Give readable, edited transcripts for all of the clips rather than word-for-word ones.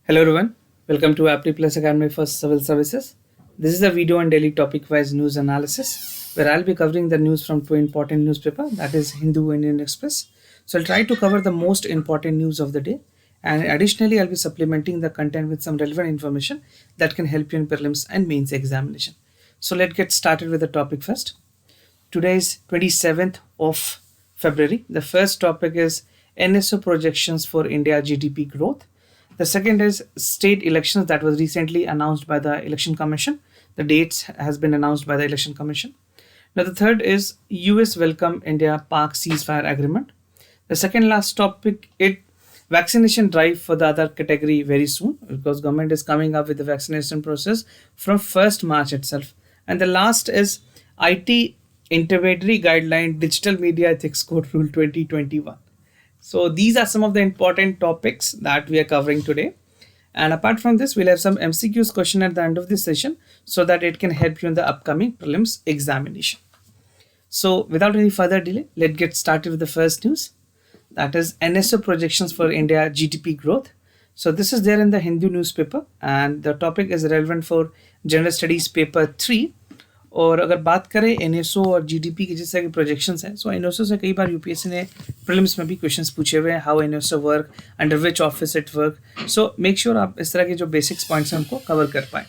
Hello everyone, welcome to Apti Plus Academy for Civil Services. This is a video on daily topic-wise news analysis where I'll be covering the news from two important newspapers, that is Hindu and Indian Express. So I'll try to cover the most important news of the day, and additionally I'll be supplementing the content with some relevant information that can help you in prelims and mains examination. So let's get started with the topic first. Today is 27th of February. The first topic is NSO projections for India GDP growth. The second is state elections that was recently announced by the Election Commission. The dates has been announced by the Election Commission. Now the third is US welcome India-Pak ceasefire agreement. The second last topic, vaccination drive for the other category very soon because government is coming up with the vaccination process from 1st March itself. And the last is IT intermediary guideline digital media ethics code rule 2021. So these are some of the important topics that we are covering today. And apart from this, we'll have some MCQs question at the end of this session so that it can help you in the upcoming prelims examination. So without any further delay, let's get started with the first news. That is NSO projections for India GDP growth. So this is there in the Hindu newspaper and the topic is relevant for General Studies paper 3. और अगर बात करें NSO और GDP के जैसे projections हैं सो NSO से कई बार यूपीएससी ने प्रीलिम्स में भी क्वेश्चंस पूछे हुए हैं how NSO work under which office it work so make sure आप इस तरह के जो बेसिक्स पॉइंट्स हैं उनको कवर कर पाएँ.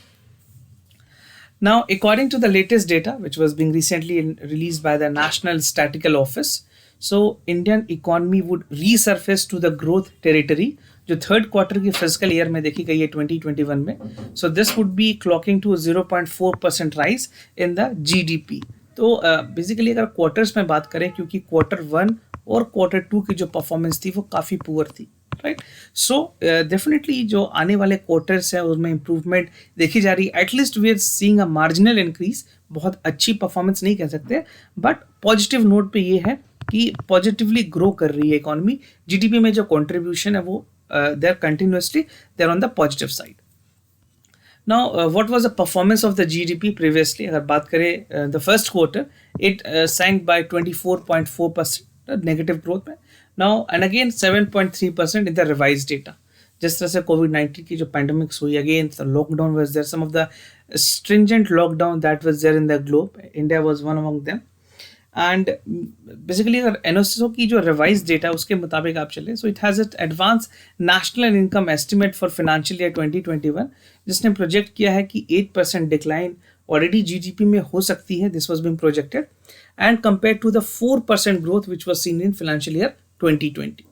Now, according to the latest data, which was being recently released by the National Statistical Office, so Indian economy would resurface to the growth territory जो थर्ड क्वार्टर की फिजिकल ईयर में देखी गई है 2021 में. So this would be clocking to 0.4% rise in the GDP. तो basically अगर quarters में बात करें क्योंकि क्वार्टर 1 और क्वार्टर 2 की जो परफॉर्मेंस थी वो काफ़ी पुअर थी, राइट. सो डेफिनेटली जो आने वाले क्वार्टर्स हैं उसमें इंप्रूवमेंट देखी जा रही है. At least we are seeing a marginal increase. बहुत अच्छी परफॉर्मेंस नहीं कह सकते बट पॉजिटिव नोट पे ये है कि पॉजिटिवली ग्रो कर रही है इकोनॉमी. जीडीपी में जो कॉन्ट्रीब्यूशन है वो they're continuously they're on the positive side. Now what was the performance of the GDP previously? अगर बात करें the first quarter it sank by 24.4% negative growth में. Now and again 7.3% in the revised data. जिस तरह से कोविड-19 की जो pandemics हुई again the lockdown was there, some of the stringent lockdown that was there in the globe. India was one among them. And basically अगर NSO की जो revise data उसके मुताबिक आप चले so it has at advance national income estimate for financial year 2021 जिसने project किया है कि 8% डिक्लाइन ऑलरेडी जीडीपी में हो सकती है. This was being projected and compare to the 4% growth which was seen in financial year 2020.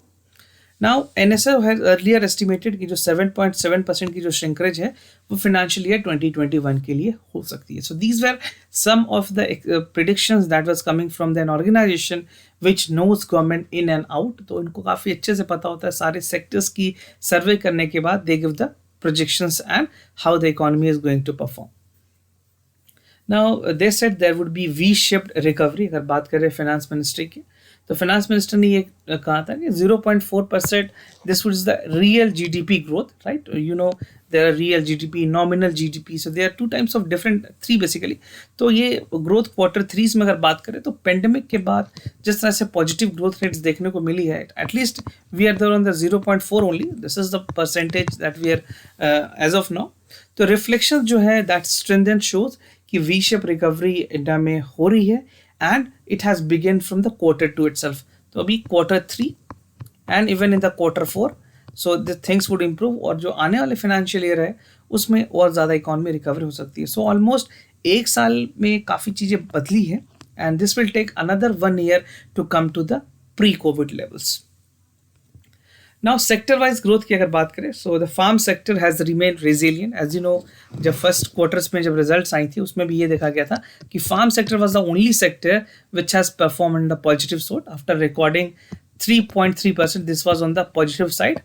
Now NSO has earlier estimated कि जो 7.7% की जो श्रिंकरेज है वो फाइनेंशियल ईयर 2021 के लिए हो सकती है. So these were some of the predictions that was coming from the an organisation which knows government in and out. तो इनको काफ़ी अच्छे से पता होता है सारे सेक्टर्स की सर्वे करने के बाद they give the projections and how the economy is going to perform. Now they said there would be V shaped recovery. अगर बात करें फाइनेंस मिनिस्ट्री की तो फाइनेंस मिनिस्टर ने ये कहा था कि 0.4% this would is the real GDP growth, right. You know there are real GDP, nominal GDP, so there are two types of different three basically. तो ये ग्रोथ क्वार्टर 3 में अगर बात करें तो पेंडेमिक के बाद जिस तरह से पॉजिटिव ग्रोथ रेट्स देखने को मिली है at least we are there on the 0.4 only. This is the percentage that we are as of now. तो रिफ्लेक्शन जो है दैट स्ट्रेंथन शोज कि वी शेप रिकवरी इंडिया में हो रही है and it has begun from the quarter 2 itself. तो अभी quarter 3 and even in the quarter 4 so the things would improve और जो आने वाले financial year है उसमें और ज़्यादा इकोनॉमी रिकवरी हो सकती है. So almost एक साल में काफ़ी चीज़ें बदली हैं and this will take another 1 year to come to the pre-COVID levels. Now sector wise growth की अगर बात करें so the farm sector has remained resilient. As you know जब फर्स्ट क्वार्टर्स में जब रिजल्ट्स आई थी उसमें भी ये देखा गया था कि farm sector was the only sector which has perform in the positive sort after recording 3.3%. This was on the positive side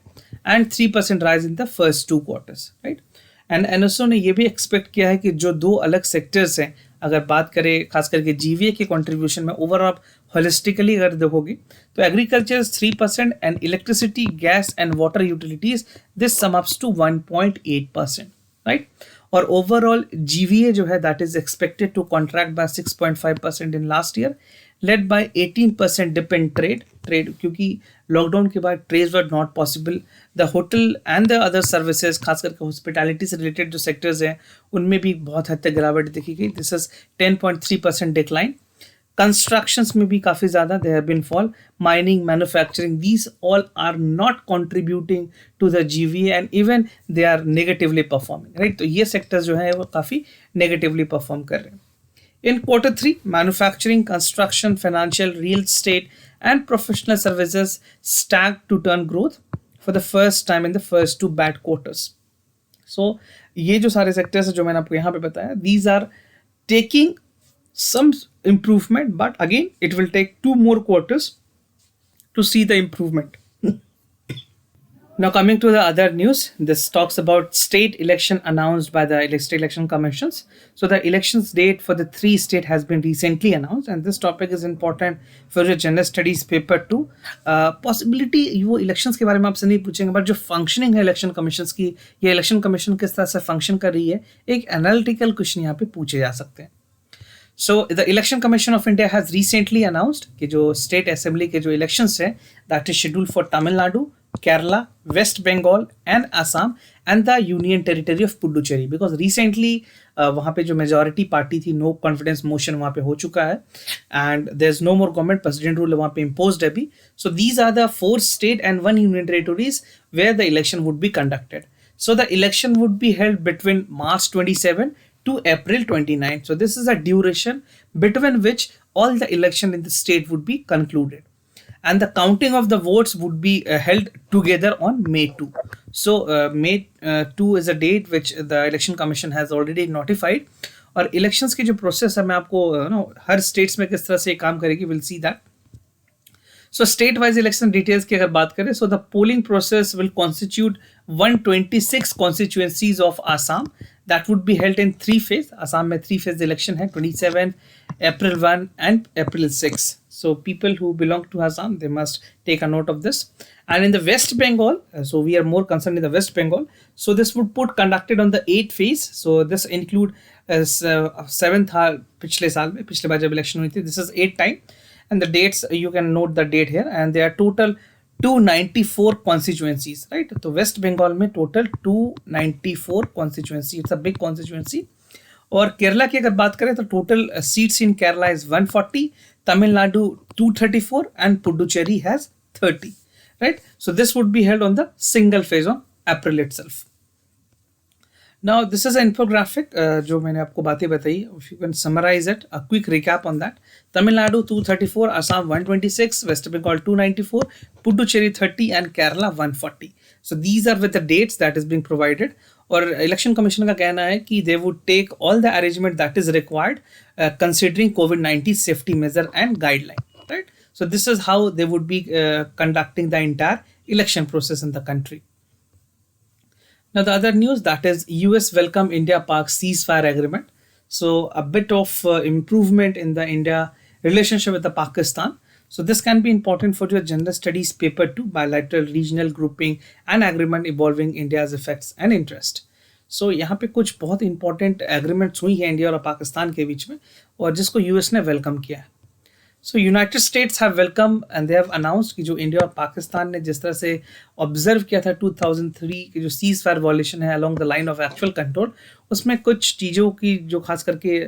and 3% rise in the first 2 quarters, right. And NSO ने ये भी एक्सपेक्ट किया है कि जो 2 अलग sectors हैं अगर बात करें खास करके जीवीए के कंट्रीब्यूशन में ओवरऑल होलिस्टिकली अगर देखोगे तो agriculture 3% and electricity gas and water utilities this sum ups to 1.8%, right. और ओवरऑल जीवीए जो है that is expected to contract by 6.5% in last year led by 18% dip in trade क्योंकि lockdown के बाद trades were not possible. The hotel and the other services, खास करके hospitality से related जो सेक्टर्स हैं उनमें भी बहुत हद तक गिरावट देखी गई। This is 10.3% decline. कंस्ट्रक्शंस में भी काफ़ी ज़्यादा they have been fall. Mining, manufacturing, these all are not contributing to the GVA and even they are negatively performing, right. तो ये सेक्टर्स जो है वो काफ़ी नेगेटिवली परफॉर्म कर रहे हैं। In quarter three, manufacturing, construction, financial, real estate, and professional services stacked to turn growth for the first time in the first two bad quarters. So, ये जो सारे sectors हैं जो मैंने आपको यहाँ पे बताया, these are taking some improvement, but again, it will take 2 more quarters to see the improvement. Now coming to the other news, this talks about state election announced by the state election commissions. So the elections date for the 3 states has been recently announced, and this topic is important for your general studies paper 2. Possibility वो elections के बारे में आपसे नहीं पूछेंगे, but जो functioning है election commissions की, ये election commission किस तरह से function कर रही है, एक analytical question यहाँ पे पूछे जा सकते हैं. So the Election Commission of India has recently announced कि जो State Assembly के जो elections है, that is scheduled for Tamil Nadu, Kerala, West Bengal and Assam and the Union Territory of Puducherry, because recently वहाँ पे जो majority party थी, no confidence motion वहाँ पे हो चुका है and there's no more government, president rule वहाँ पे imposed है भी. So these are the 4 state and 1 union territories where the election would be conducted. So the election would be held between March 27 to April 29. So this is a duration between which all the election in the state would be concluded. And the counting of the votes would be held together on May 2. So May 2 is a date which the Election Commission has already notified. और elections की जो process है मैं आपको हर states में किस तरह से काम करेगी, we'll see that. So state-wise election details की अगर बात करें, so the polling process will constitute 126 constituencies of Assam that would be held in 3 phases. Assam में 3 phase election है, 27, April 1 and April 6. So people who belong to Assam, they must take a note of this. And in the West Bengal, so we are more concerned in the West Bengal. So this would put conducted on the 8th phase. So this include 7th पिछले साल में, पिछले बार जब election हुई थी, this is 8th time. And the dates, you can note the date here, and there are total 294 constituencies, right? So West Bengal में total 294 constituency, it's a big constituency. और केरला की अगर बात करें तो total seats in Kerala is 140, Tamil Nadu 234 and Puducherry has 30, right? So this would be held on the single phase on April itself. Now this is an infographic जो मैंने आपको बातें बताई. If you can summarize it, a quick recap on that. Tamil Nadu 234, Assam 126, West Bengal 294, Puducherry 30 and Kerala 140. So these are with the dates that is being provided. और election commission का कहना है कि they would take all the arrangement that is required considering COVID-19 safety measure and guideline, right? So this is how they would be conducting the entire election process in the country. Now the other news, that is US welcome India-Pak ceasefire agreement. So a bit of improvement in the India relationship with the Pakistan. So this can be important for your general studies paper 2, bilateral regional grouping and agreement involving India's effects and interest. So यहाँ पे कुछ बहुत important agreements हुई हैं India और पाकिस्तान के बीच में और जिसको यूएस ने वेलकम किया है. So United States have welcomed and they have announced कि जो इंडिया और पाकिस्तान ने जिस तरह से ऑब्जर्व किया था 2003 की जो सीज फायर वॉलेशन है along the line of actual control, उसमें कुछ चीज़ों की जो खास करके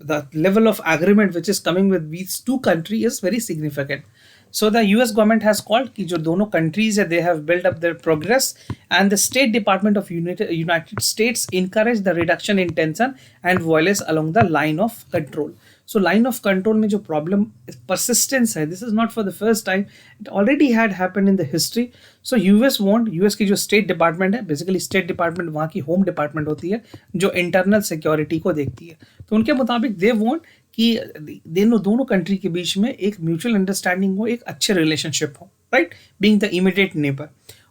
the level of agreement which is coming with these two countries is very significant. So the US government has called कि जो दोनों countries है they have built up their progress and the State Department of United States encourage the reduction in tension and violence along the line of control. So line of control में जो problem persistence है, this is not for the first time, it already had happened in the history. So US की जो State Department है, basically State Department वहाँ की Home Department होती है जो internal security को देखती है. तो उनके मुताबिक they want कि दोनों कंट्री के बीच में एक म्यूचुअल अंडरस्टैंडिंग हो, एक अच्छे रिलेशनशिप हो, right, being the immediate neighbour.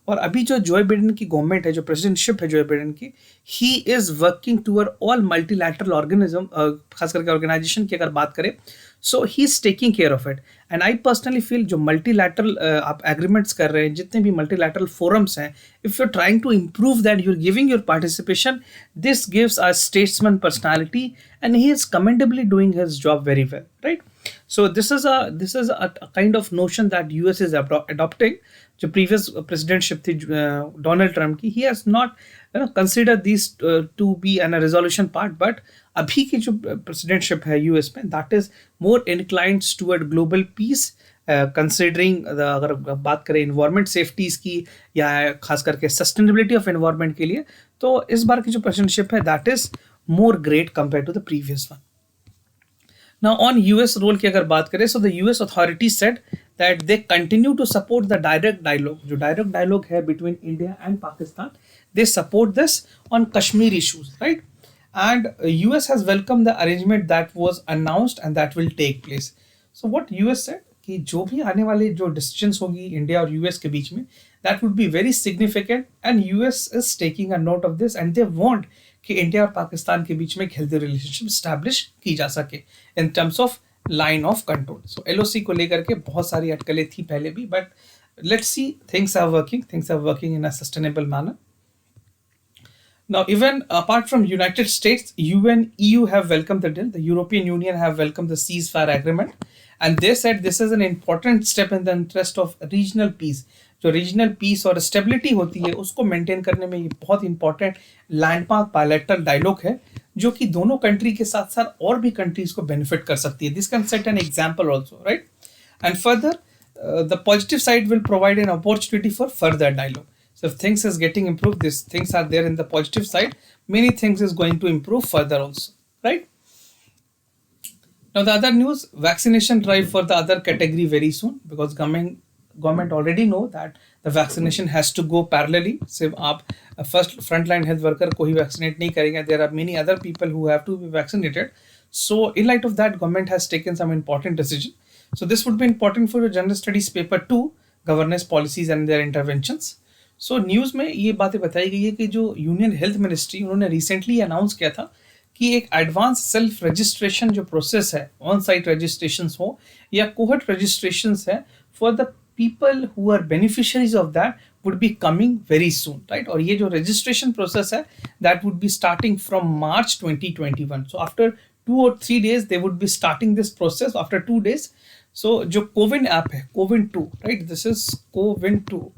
और अभी जो जोए बिडेन की गवर्नमेंट है, जो प्रेसिडेंटशिप है जोए बिडेन की, he is working toward all multilateral organism, खास करके ऑर्गेनाइजेशन की अगर बात करें, so he is taking care of it. And I personally feel जो मल्टीलैटरल आप एग्रीमेंट्स कर रहे हैं, जितने भी मल्टीलैटरल फोरम्स हैं, if you are trying to improve that, you're giving your participation, this gives a statesman personality, and he is commendably doing his job very well, right? So this is a kind of notion that US is adopting. जो previous presidentship थी Donald Trump की, he has not considered these to be an a resolution part, but अभी की जो presidentship है US में, that is more inclined toward global peace, considering अगर बात करें इन्वायरमेंट सेफ्टीज की या खास करके सस्टेनेबिलिटी ऑफ इन्वायरमेंट के लिए, तो इस बार की जो प्रेसिडेंटशिप है that is more great compare to the previous one. Now on US role की अगर बात करें, so the US authorities said that they continue to support the direct dialogue. जो direct dialogue है between India and Pakistan, they support this on Kashmir issues, right? And US has welcomed the arrangement that was announced and that will take place. So what US said कि जो भी आने वाले जो decisions होगी India और US के बीच में, that would be very significant, and US is taking a note of this, and they want कि इंडिया और पाकिस्तान के बीच में एक हेल्दी रिलेशनशिप स्टैब्लिश की जा सके in terms of line of control. So LOC को लेकर के बहुत सारी अटकलें थी पहले भी, but let's see things are working in a sustainable manner. Now, even apart from United States, UN, EU have welcomed the deal. The European Union have welcomed the ceasefire agreement, and they said this is an important step in the interest of regional peace. जो regional piece और stability होती है उसको maintain करने में ये बहुत important landmark bilateral dialogue है, जो कि दोनों कंट्री के साथ साथ और भी कंट्रीज को बेनिफिट कर सकती है. This can set an example also, right? And further the positive side will provide an opportunity for further dialogue. So if things is getting improved, these things are there in the positive side, many things is going to improve further also, right? Now the other news, vaccination drive for the other category very soon, because government already know that the vaccination has to go parallelly. सिर्फ आप first frontline health worker को ही vaccinate नहीं करेंगे, there are many other people who have to be vaccinated. So in light of that, government has taken some important decision. So this would be important for your general studies paper 2, governance policies and their interventions. So news में ये बातें बताई गई है कि जो union health ministry, उन्होंने recently announce किया था कि एक एडवांस सेल्फ रजिस्ट्रेशन जो प्रोसेस है, ऑन साइट रजिस्ट्रेशन हो या कोहर्ट रजिस्ट्रेशन है, for the people who are beneficiaries of that would be coming very soon, right? और ये जो रजिस्ट्रेशन प्रोसेस है that would be starting from March 2021. So after 2 or 3 days they would be starting this process after 2 days. So जो CoWIN app है, CoWIN 2, right? This is CoWIN 2.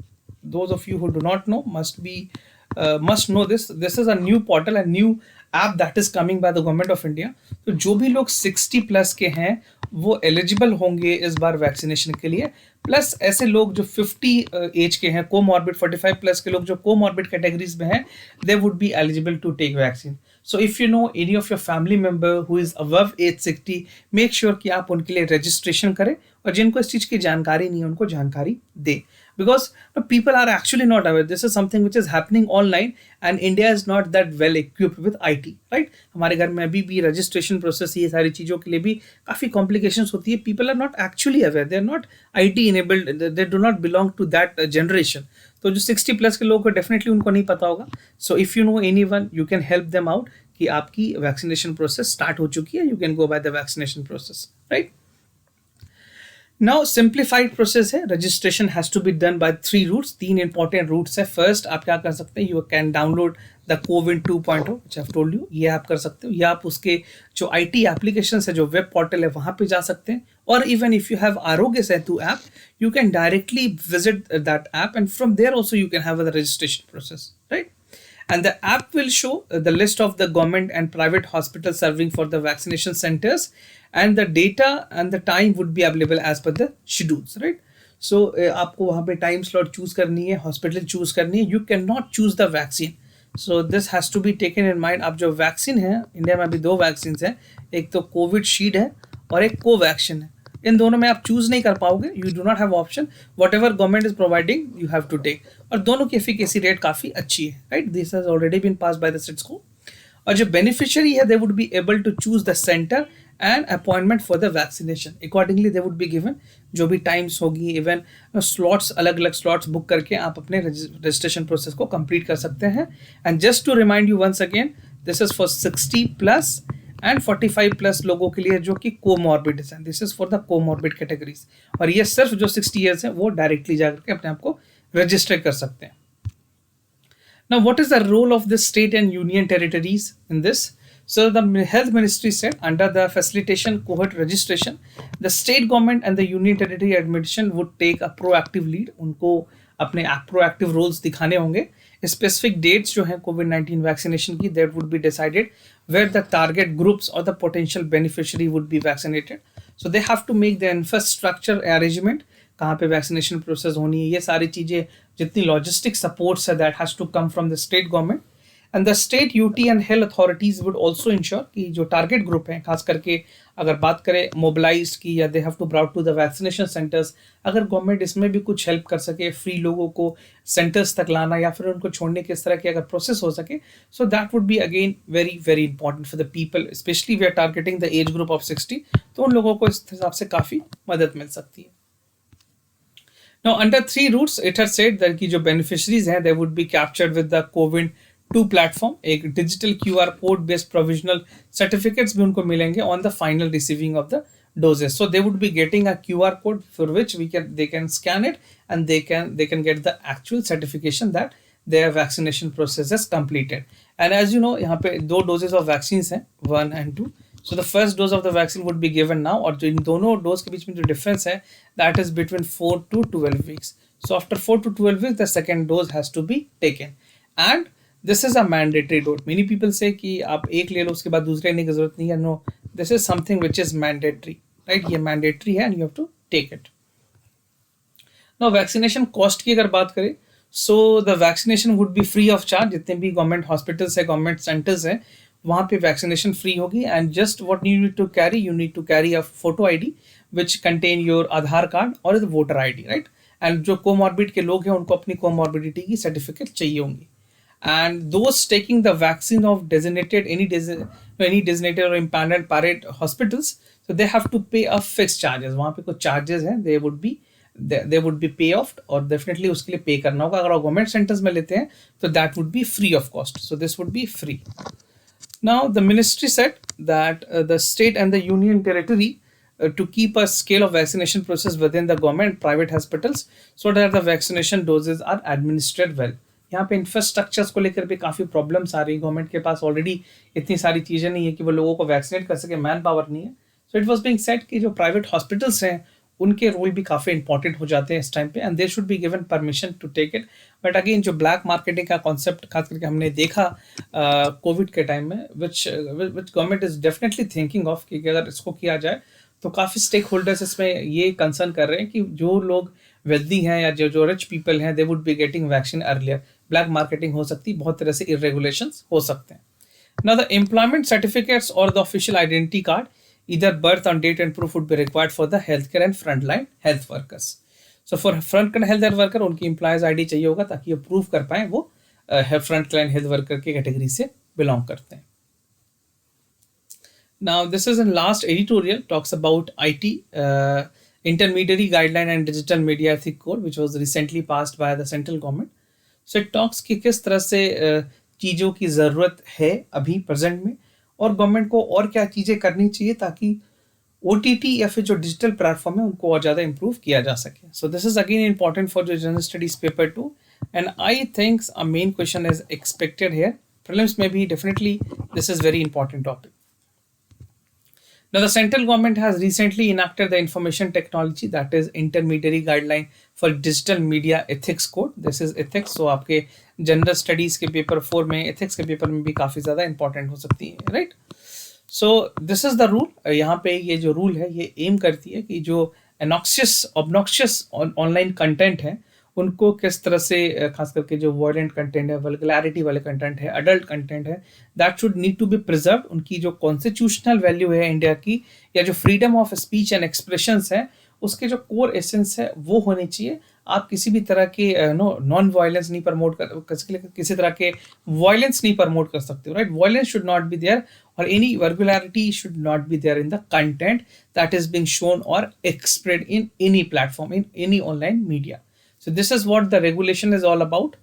Those of you who do not know must know this. This is a new portal, a new app that is coming by the government of India. तो जो भी लोग 60 plus के हैं वो eligible होंगे इस बार vaccination के लिए, प्लस ऐसे लोग जो 50 एज के हैं, कोमॉर्बिड 45 प्लस के लोग जो कोमॉर्बिड कैटेगरीज में हैं, they would be eligible to take vaccine. So if you know any of your family member who is above age 60, make sure कि आप उनके लिए रजिस्ट्रेशन करें, और जिनको इस चीज़ की जानकारी नहीं है उनको जानकारी दे. Because people are actually not aware. This is something which is happening online, and India is not that well equipped with IT, right? हमारे घर में अभी भी रजिस्ट्रेशन प्रोसेस, ये सारी चीज़ों के लिए भी काफ़ी कॉम्प्लिकेशंस होती है. People are not actually aware. They are not IT enabled. They do not belong to that generation. तो जो 60 प्लस के लोग को डेफिनेटली उनको नहीं पता होगा. So if you know anyone, you can help them out कि आपकी वैक्सीनेशन प्रोसेस स्टार्ट हो चुकी है. You can go by the vaccination process, right? Now simplified process है, registration has to be done by 3 routes. 3 important routes है. First आप क्या कर सकते हैं, you can download the COVID 2.0 which I've told you. ये आप कर सकते हो, या आप उसके जो IT applications है, जो वेब पोर्टल है, वहाँ पे जा सकते हैं. और even if you have Aarogya Setu app, you can directly visit that app, and from there also you can have the registration process, right? And the app will show the list of the government and private hospitals serving for the vaccination centers, and the data and the time would be available as per the schedules, right? So आपको वहाँ पे time slot choose करनी है, hospital choose करनी है. You can not choose the vaccine. So this has to be taken in mind. अब जो vaccine है, इंडिया में अभी 2 वैक्सीन हैं, एक तो कोविड शील्ड है और एक कोवैक्सीन है. इन दोनों में आप चूज नहीं कर पाओगे. You do not have option. Whatever government is providing you have to take. और दोनों की एफिकेसी रेट काफ़ी अच्छी है, right? This has already been pass by the सिट्सको. और जो बेनिफिशियरी है, they would be able to choose the centre and appointment for the vaccination accordingly they would be given. जो भी टाइम्स होगी, इवन स्लॉट्स, अलग अलग स्लॉट्स बुक करके आप अपने रजिस्ट्रेशन प्रोसेस को कंप्लीट कर सकते हैं। And just to remind you once again, this is for 60+ and 45+ लोगों के लिए जो कि कोमॉर्बिड है। This is for the comorbid categories. और ये सिर्फ जो 60 ईयर्स है वो डायरेक्टली जाकर के अपने आप को रजिस्टर कर सकते हैं। Now, what is the role of the state and union territories in this? So, the health ministry said under the facilitation cohort registration, the state government and the union territory administration would take a proactive lead. उनको अपने proactive roles दिखाने होंगे। Specific dates जो हैं COVID-19 vaccination की, that would be decided where the target groups or the potential beneficiary would be vaccinated. So they have to make the infrastructure arrangement, कहाँ पे vaccination process होनी है, ये सारी चीज़ें, जितनी लॉजिस्टिक सपोर्ट्स है, that has to come from the state government. And the state UT and health authorities would also ensure कि जो टारगेट ग्रुप हैं, खास करके अगर बात करें मोबिलाइज की, या they have to brought to the vaccination centres, अगर गवर्नमेंट इसमें भी कुछ हेल्प कर सके, फ्री लोगों को सेंटर्स तक लाना या फिर उनको छोड़ने की इस तरह की अगर प्रोसेस हो सके, so that would be again very very important for the people, specially we are targeting the age group of 60, तो उन लोगों को इस हिसाब से काफ़ी मदद मिल सकती है। Now, under 3 routes, it has said that कि जो beneficiaries हैं, they would be captured with the COVID-2 platform. एक digital QR code based provisional certificates भी उनको मिलेंगे on the final receiving of the doses. So they would be getting a QR code for which they can scan it, and they can get the actual certification that their vaccination process is completed. And as you know, यहाँ पे 2 doses of vaccines हैं, 1 and 2. So the first dose of the vaccine would be given now, और जो इन दोनों dose के बीच में जो difference है, that is between 4 to 12 weeks. So after 4 to 12 weeks, the second dose has to be taken. And this is a mandatory dose. Many people say कि आप एक ले लो उसके बाद दूसरे लेने की जरूरत नहीं है. No, this is something which is mandatory, right? ये mandatory है and you have to take it. Now vaccination cost की अगर बात करें, so the vaccination would be free of charge. जितने भी गवर्नमेंट हॉस्पिटल्स है, गवर्नमेंट सेंटर्स हैं, वहाँ पे वैक्सीनेशन फ्री होगी। And just what you need to carry a photo ID which contain your Aadhaar card और वोटर आईडी, राइट। एंड जो comorbid के लोग हैं उनको अपनी कोमॉर्बिडिटी की सर्टिफिकेट चाहिए होंगी। And those taking the vaccine of designated any designated और empanelled private hospitals, so they have to pay a fixed charges. वहाँ पे कुछ चार्जेस हैं, they would be pay off, और डेफिनेटली उसके लिए पे करना होगा। अगर आप गवर्नमेंट सेंटर्स में लेते हैं तो that would B free of cost, so this would B free. Now, the ministry said that the state and the union territory to keep a scale of vaccination process within the government private hospitals so that the vaccination doses are administered well. यहाँ पे infrastructures को लेकर भी काफ़ी problems आ रही है। Government के पास already इतनी सारी चीज़ें नहीं है कि वो लोगों को वैक्सीनेट कर सके, मैन पावर नहीं है। So it was being said कि जो प्राइवेट हॉस्पिटल्स हैं उनके रोल भी काफ़ी इंपॉर्टेंट हो जाते हैं इस टाइम पे, and they should be given permission to take it. But again जो ब्लैक मार्केटिंग का कॉन्सेप्ट खास करके हमने देखा कोविड के टाइम में, which government is definitely thinking of कि अगर इसको किया जाए तो काफ़ी स्टेक होल्डर्स इसमें ये कंसर्न कर रहे हैं कि जो लोग वेल्दी हैं या जो रिच पीपल हैं, दे would be getting vaccine earlier. Black marketing हो सकती है, बहुत तरह से इरेगुलेशंस हो सकते हैं। नाउ द एम्प्लॉयमेंट सर्टिफिकेट्स और the official identity card, either birth and date and proof would be required for the healthcare and frontline health workers. So for frontline health worker उनकी employees ID चाहिए होगा ताकि वो prove कर पाएं वो frontline health worker के category से बिलोंग करते हैं। Now this is in last editorial talks about IT intermediary guideline and digital media ethic code which was recently passed by the central government. So it talks कि किस तरह से चीज़ों की ज़रूरत है अभी प्रेजेंट में, और गवर्नमेंट को और क्या चीज़ें करनी चाहिए ताकि OTT या फिर जो डिजिटल प्लेटफॉर्म है उनको और ज़्यादा इंप्रूव किया जा सके। So this is again important for जो general studies paper 2, and I think a main question is expected here. Prelims में भी definitely this is very important topic. Now, the central government has recently enacted the information technology, that is intermediary guideline for digital media ethics code. This is ethics, so आपके general studies के paper 4 में, ethics के paper में भी काफ़ी ज़्यादा important हो सकती है, right. So this is the rule. यहाँ पे ये जो रूल है ये एम करती है कि जो ऑब्नॉक्शियस ऑनलाइन कंटेंट है उनको किस तरह से, खास करके जो वायलेंट कंटेंट है, वल्गैरिटी वाले कंटेंट है, अडल्ट कंटेंट है, that should need to be preserve. उनकी जो कॉन्स्टिट्यूशनल वैल्यू है इंडिया की, या जो freedom of speech and expressions है, उसके जो कोर एसेंस है वो होने चाहिए। आप किसी भी तरह के नॉन वायलेंस नहीं प्रमोट कर, किसी तरह के वायलेंस नहीं प्रमोट कर सकते हो, right. Violence should not be there, or any vulgarity should not be there in the content that is being shown or expressed in any platform, in any online media. So this is what the regulation is all about.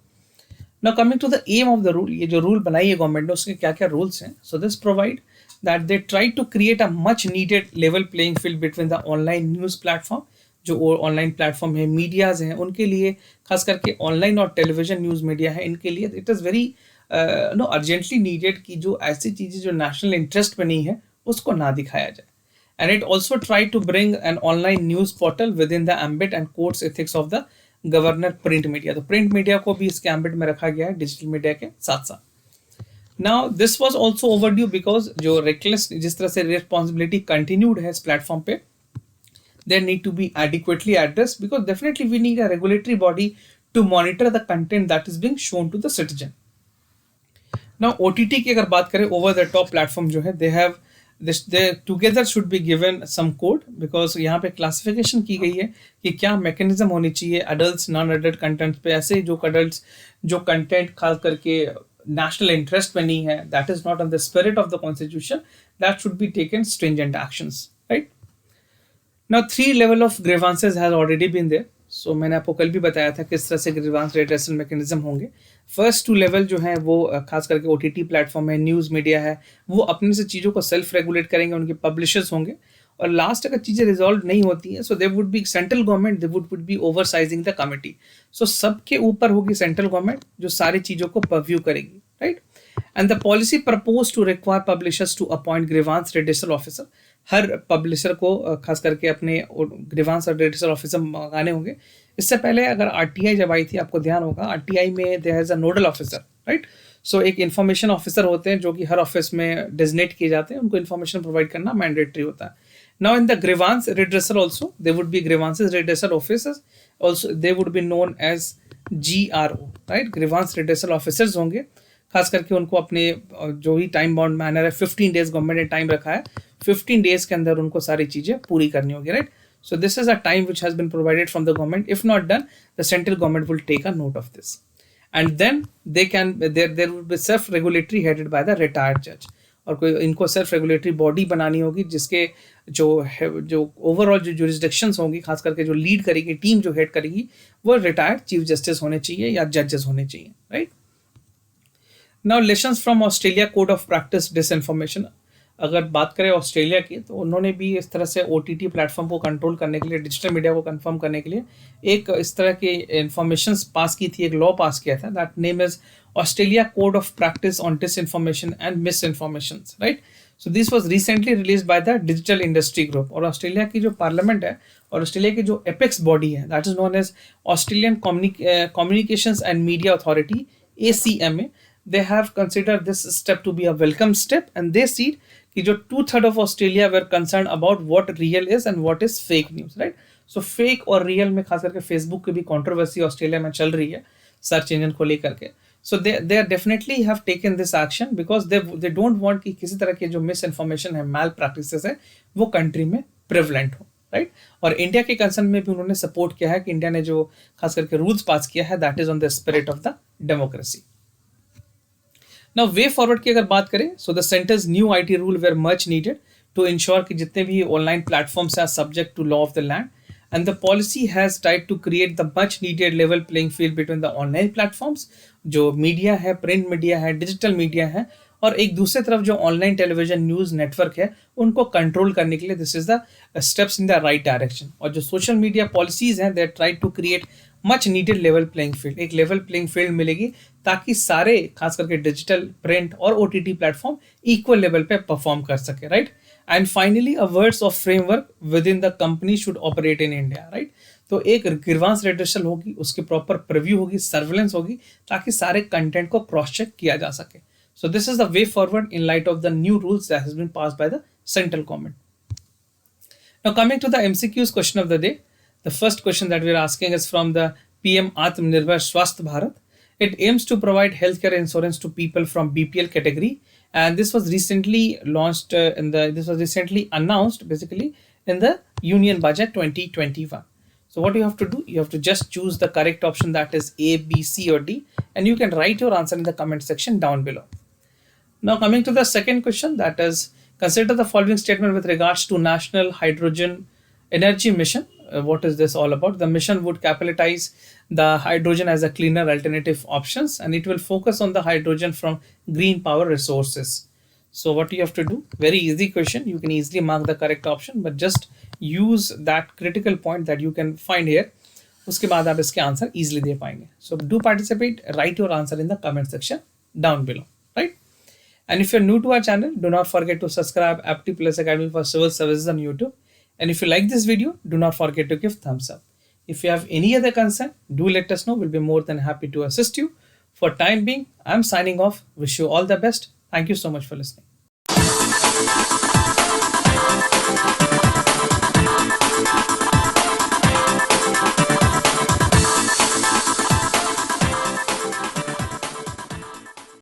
Now coming to the aim of the rule, ये जो rule बनाई है government ने उसके क्या क्या rules हैं. So this provide that they try to create a much needed level playing field between the online news platform, जो ऑनलाइन प्लेटफॉर्म है, मीडियाज हैं, उनके लिए, खास करके ऑनलाइन और टेलीविजन न्यूज़ मीडिया है, इनके लिए it is very no urgently needed कि जो ऐसी चीज़ें जो नेशनल इंटरेस्ट पे नहीं है उसको ना दिखाया जाए. And it also tried to bring an online news portal within the ambit and courts ethics of the governor print media. तो प्रिंट मीडिया को भी इसके ambit में रखा गया है डिजिटल मीडिया के साथ साथ. Now this was also overdue because जो reckless जिस तरह से responsibility continued है इस प्लेटफॉर्म पे, they need to be adequately addressed because definitely we need a regulatory body to monitor the content that is being shown to the citizen. Now OTT की अगर बात करें, over the top platform जो है, they have this, they together should be given some code because यहाँ पे classification की गई है कि क्या मैकेनिज्म होनी चाहिए अडल्ट नॉन एडल्ट कंटेंट पे. ऐसे जो अडल्ट जो कंटेंट खास करके नेशनल इंटरेस्ट में नहीं है, that is not on the spirit of the constitution, that should be taken stringent actions, right. Now 3 level of grievances has already been there. So मैंने आपको कल भी बताया था किस तरह से ग्रीवांस रेड्रेसल मैकेनिज्म होंगे. फर्स्ट 2 लेवल जो हैं वो खास करके ओटीटी प्लेटफॉर्म है, न्यूज़ मीडिया है, वो अपने से चीज़ों को सेल्फ रेगुलेट करेंगे, उनके पब्लिशर्स होंगे. और लास्ट अगर चीज़ें रिजॉल्व नहीं होती हैं, so they would be central government, they would be oversizing the committee. So सबके ऊपर होगी सेंट्रल गवर्नमेंट जो सारी चीज़ों को परव्यू करेगी, right. And the policy proposed to require publishers to appoint grievance redressal officer. Her publisher को खास करके अपने ग्रीवांस और रेड्रेसल ऑफिसर मंगाने होंगे. इससे पहले अगर आरटीआई जब आई थी, आपको ध्यान होगा, आरटीआई में there is a nodal officer, right. So एक इन्फॉर्मेशन ऑफिसर होते हैं जो कि हर ऑफिस में डेजिग्नेट किए जाते हैं, उनको इन्फॉर्मेशन प्रोवाइड करना मैंडेटरी होता है. Now in the grievance redressal also there would be grievances redressal officers, also they would be known as GRO, right. grievance redressal officers होंगे. खास करके उनको अपने जो ही टाइम बाउंड मैनर है, 15 डेज गवर्नमेंट ने टाइम रखा है, 15 डेज के अंदर उनको सारी चीज़ें पूरी करनी होगी, right. So this is a time which has been provided from the government. If not done, the central government will take a note of this and then they can there will be self regulatory headed by the retired जज. और कोई इनको self regulatory body बनानी होगी जिसके जो overall जो jurisdictions होंगी, खास करके जो लीड करेगी, टीम जो हेड करेगी, वो रिटायर्ड चीफ जस्टिस होने चाहिए या जजेस होने चाहिए, right. Now lessons from Australia code of practice disinformation. अगर बात करें ऑस्ट्रेलिया की, तो उन्होंने भी इस तरह से ओटीटी प्लेटफॉर्म को कंट्रोल करने के लिए, डिजिटल मीडिया को कंफर्म करने के लिए एक इस तरह की इंफॉर्मेशन पास की थी, एक लॉ पास किया था. That name is Australia code of practice on disinformation and misinformation, right. So this was recently release by the digital industry group. और ऑस्ट्रेलिया की जो पार्लियामेंट है और ऑस्ट्रेलिया की जो एपेक्स बॉडी है, that is known as Australian communications and media authority, ACMA. They have considered this step to be a welcome step, and they see कि जो 2/3 of Australia were concerned about what real is and what is fake news, right? So fake और real में खास करके Facebook की भी controversy Australia में चल रही है सर्च इंजन को लेकर के. So they definitely have taken this action because they don't want कि किसी तरह के जो misinformation है, mal practices है, वो कंट्री में prevalent हो, राइट. और इंडिया के कंसर्न में भी उन्होंने सपोर्ट किया है कि इंडिया ने जो खास करके रूल्स पास किया है, that is on the spirit of the democracy. Now way forward की अगर बात करें, so the centre's new IT rule were much needed to ensure कि जितने भी online platforms are subject to law of the land, and the policy has tried to create the much needed level playing field between the online platforms, जो media है, print media है, digital media है, और एक दूसरे तरफ जो online television news network है, उनको कंट्रोल करने के लिए this is the steps in the right direction. और जो सोशल मीडिया पॉलिसीज हैं, they try to create much needed level playing field. एक लेवल प्लेइंग फील्ड मिलेगी ताकि सारे खास करके डिजिटल, प्रिंट और ओटीटी प्लेटफॉर्म इक्वल लेवल पे परफॉर्म कर सके, right. And finally a words of framework within the company should operate in India, right. तो एक ग्रीवांस रेड्रेसल होगी, उसकी प्रॉपर प्रीव्यू होगी, सर्विलेंस होगी, ताकि सारे कंटेंट को क्रॉस चेक किया जा सके. So this is the way forward in light of the new rules that has been passed by the central government. Now coming to the MCQs question of the day, the first question that we are asking is from the PM Atmanirbhar Swasth Bharat. It aims to provide healthcare insurance to people from BPL category, and this was recently launched this was recently announced basically in the Union Budget 2021. So what you have to do, you have to just choose the correct option, that is A, B, C or D, and you can write your answer in the comment section down below. Now, coming to the second question, that is, consider the following statement with regards to National Hydrogen Energy Mission. What is this all about? The mission would capitalize the hydrogen as a cleaner alternative options, and it will focus on the hydrogen from green power resources. So, what you have to do? Very easy question. You can easily mark the correct option, but just use that critical point that you can find here. उसके बाद आप इसके answer easily दे पाएंगे. So do participate. Write your answer in the comment section down below. Right. And if you're new to our channel, do not forget to subscribe Apti Plus Academy for Civil Services on YouTube. And if you like this video, do not forget to give thumbs up. If you have any other concern, do let us know. We'll be more than happy to assist you. For time being, I'm signing off. Wish you all the best. Thank you so much for listening.